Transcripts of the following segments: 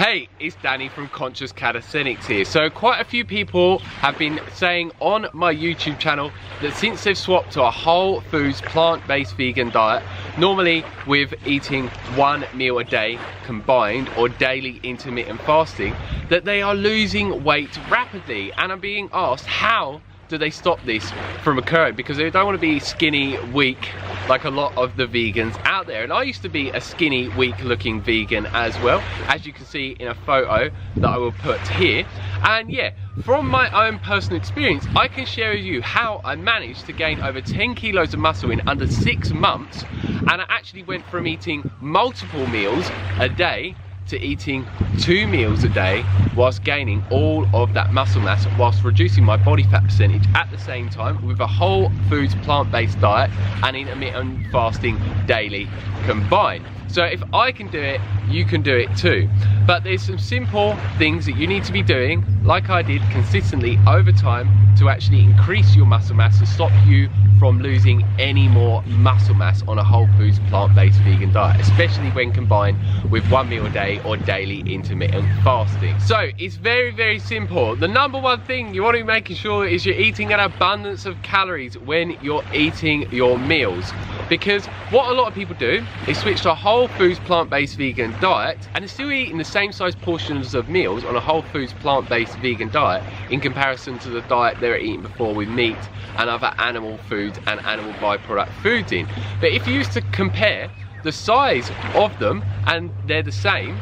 Hey, it's Danny from Conscious Calisthenics here. So quite a few people have been saying on my YouTube channel that since they've swapped to a whole foods plant-based vegan diet, normally with eating one meal a day combined or daily intermittent fasting, that they are losing weight rapidly. And I'm being asked, how do they stop this from occurring? Because they don't want to be skinny, weak, like a lot of the vegans out there. And I used to be a skinny, weak looking vegan as well, as you can see in a photo that I will put here. And yeah, from my own personal experience, I can share with you how I managed to gain over 10 kilos of muscle in under 6 months. And I actually went from eating multiple meals a day to eating 2 meals a day whilst gaining all of that muscle mass, whilst reducing my body fat percentage at the same time with a whole foods plant-based diet and intermittent fasting daily combined. So if I can do it, you can do it too. But there's some simple things that you need to be doing, like I did consistently over time, to actually increase your muscle mass to stop you from losing any more muscle mass on a whole foods plant-based vegan diet, especially when combined with 1 meal a day or daily intermittent fasting. So it's very, very simple. The number one thing you want to be making sure is you're eating an abundance of calories when you're eating your meals. Because what a lot of people do is switch to a whole foods plant-based vegan diet and they're still eating the same size portions of meals on a whole foods plant-based vegan diet in comparison to the diet they were eating before with meat and other animal foods and animal byproduct foods in. But if you used to compare the size of them and they're the same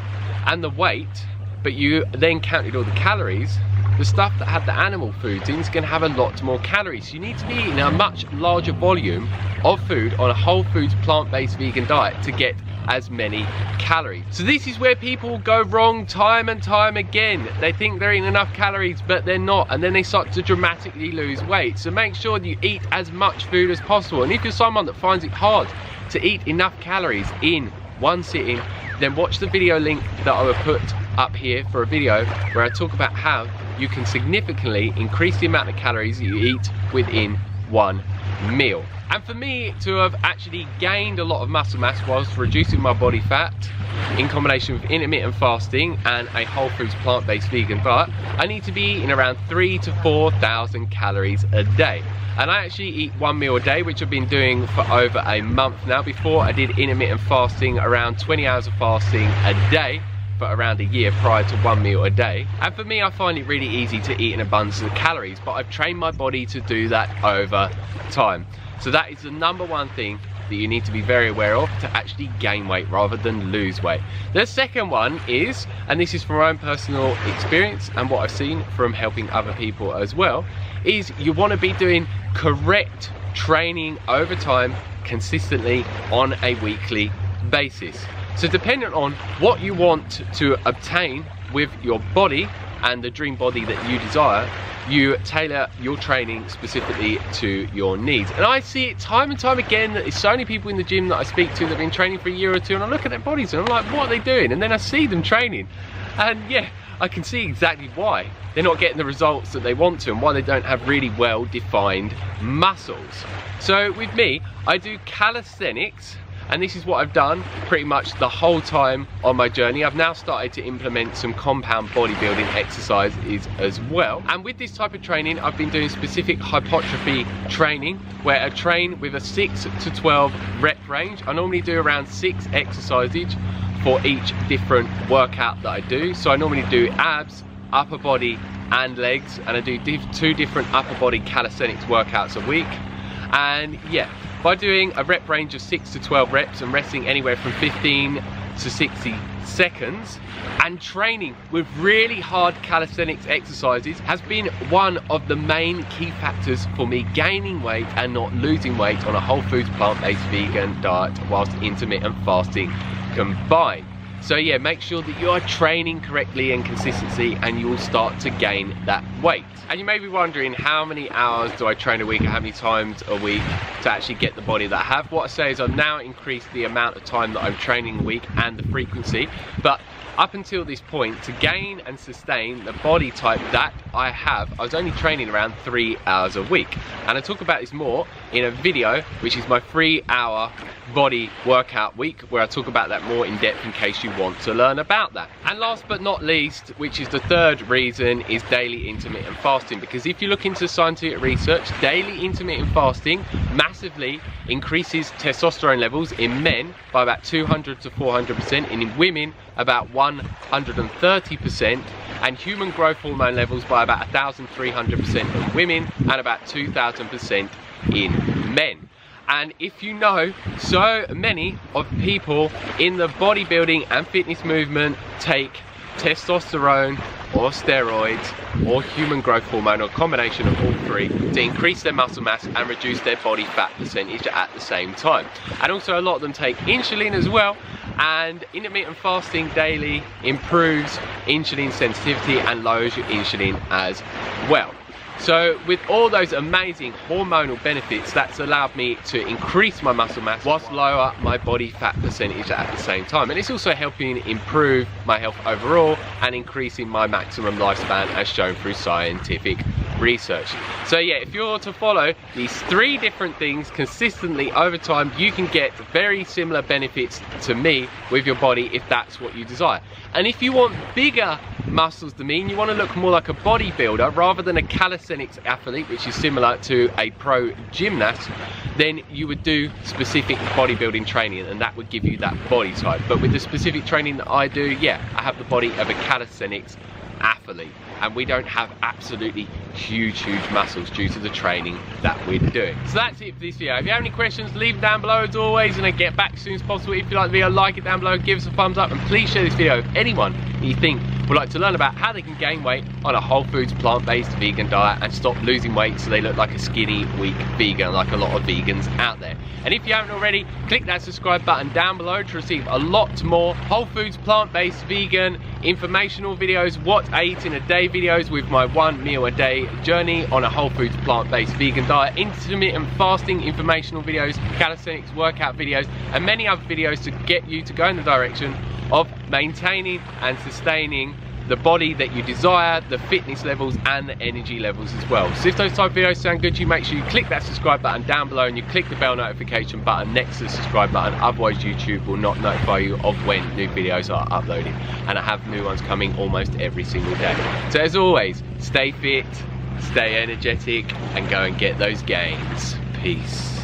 and the weight, but you then counted all the calories, the stuff that had the animal foods in is going to have a lot more calories. So you need to be eating a much larger volume of food on a whole foods plant-based vegan diet to get as many calories. So this is where people go wrong time and time again. They think they're eating enough calories, but they're not, and then they start to dramatically lose weight. So make sure that you eat as much food as possible. And if you're someone that finds it hard to eat enough calories in one sitting, then watch the video link that I will put up here for a video where I talk about how you can significantly increase the amount of calories that you eat within one meal. And for me to have actually gained a lot of muscle mass whilst reducing my body fat in combination with intermittent fasting and a whole foods plant-based vegan diet, I need to be eating around 3,000 to 4,000 calories a day. And I actually eat 1 meal a day, which I've been doing for over a month now. Before, I did intermittent fasting, around 20 hours of fasting a day for around a year prior to 1 meal a day. And for me, I find it really easy to eat an abundance of calories, but I've trained my body to do that over time. So that is the number one thing that you need to be very aware of to actually gain weight rather than lose weight. The second one is, and this is from my own personal experience and what I've seen from helping other people as well, is you want to be doing correct training over time consistently on a weekly basis. So depending on what you want to obtain with your body and the dream body that you desire, you tailor your training specifically to your needs. And I see it time and time again that there's so many people in the gym that I speak to that have been training for a year or two, and I look at their bodies and I'm like, what are they doing? And then I see them training, and yeah, I can see exactly why they're not getting the results that they want to and why they don't have really well defined muscles. So with me, I do calisthenics, and this is what I've done pretty much the whole time on my journey. I've now started to implement some compound bodybuilding exercises as well. And with this type of training, I've been doing specific hypertrophy training, where I train with a 6 to 12 rep range. I normally do around 6 exercises for each different workout that I do. So I normally do abs, upper body and legs, and I do 2 different upper body calisthenics workouts a week. And yeah, by doing a rep range of 6 to 12 reps and resting anywhere from 15 to 60 seconds and training with really hard calisthenics exercises has been one of the main key factors for me gaining weight and not losing weight on a whole foods plant-based vegan diet whilst intermittent fasting combined. So yeah, make sure that you are training correctly and consistency, and you will start to gain that weight. And you may be wondering, how many hours do I train a week, or how many times a week to actually get the body that I have? What I say is I've now increased the amount of time that I'm training a week and the frequency, but up until this point, to gain and sustain the body type that I have, I was only training around 3 hours a week. And I talk about this more in a video, which is my 3-hour body workout week, where I talk about that more in depth in case you want to learn about that. And last but not least, which is the third reason, is daily intermittent fasting. Because if you look into scientific research, daily intermittent fasting massively increases testosterone levels in men by about 200 to 400%, and in women about 130%, and human growth hormone levels by about 1,300% in women and about 2,000% in men. And if you know, so many of people in the bodybuilding and fitness movement take testosterone or steroids or human growth hormone, or a combination of all three, to increase their muscle mass and reduce their body fat percentage at the same time. And also a lot of them take insulin as well, and intermittent fasting daily improves insulin sensitivity and lowers your insulin as well. So with all those amazing hormonal benefits, that's allowed me to increase my muscle mass whilst lower my body fat percentage at the same time. And it's also helping improve my health overall and increasing my maximum lifespan, as shown through scientific research. So yeah, if you're to follow these 3 different things consistently over time, you can get very similar benefits to me with your body, if that's what you desire. And if you want bigger muscles than me, and you want to look more like a bodybuilder rather than a calisthenics athlete, which is similar to a pro gymnast, then you would do specific bodybuilding training, and that would give you that body type. But with the specific training that I do, yeah, I have the body of a calisthenics athlete, and we don't have absolutely huge muscles due to the training that we're doing. So that's it for this video. If you have any questions, leave them down below as always, and I get back as soon as possible. If you like the video, like it down below, give us a thumbs up, and please share this video with anyone that you think would like to learn about how they can gain weight on a whole foods, plant-based vegan diet and stop losing weight so they look like a skinny, weak vegan, like a lot of vegans out there. And if you haven't already, click that subscribe button down below to receive a lot more whole foods, plant-based, vegan, informational videos, what I eat in a day videos with my 1 meal a day journey on a whole foods, plant-based, vegan diet, intermittent fasting informational videos, calisthenics workout videos, and many other videos to get you to go in the direction of maintaining and sustaining the body that you desire, the fitness levels and the energy levels as well. So if those type of videos sound good to you, make sure you click that subscribe button down below, and you click the bell notification button next to the subscribe button, otherwise YouTube will not notify you of when new videos are uploaded, and I have new ones coming almost every single day. So as always, stay fit, stay energetic, and go and get those gains. Peace.